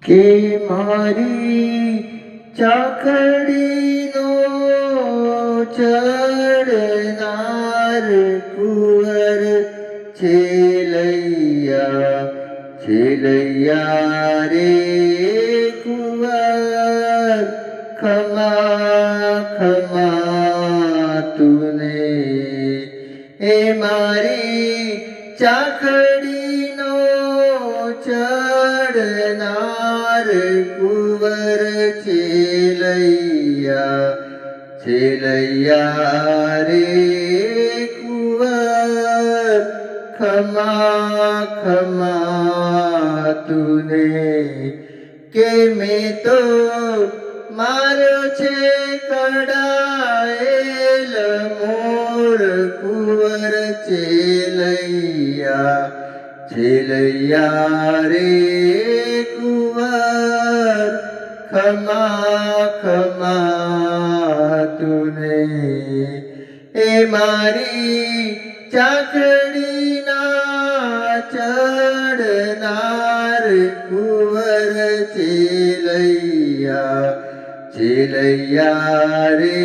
કે મારી ચાકડીનો ચડનાર કુંવર છેલૈયા રે કુંવર ખમા ખમા તુને એ મારી ચાકડીનો ચડનાર કુંવર છેલૈયા રે કુંવર ખમા ખમા તુને કે મેં તો માર્યો છે કડાયેલ મોર કુંવર છેલૈયા રે કુંવર ખમા ખમા તુને એ મારી ચાકડીના ચડનાર કુંવર છેલૈયા રે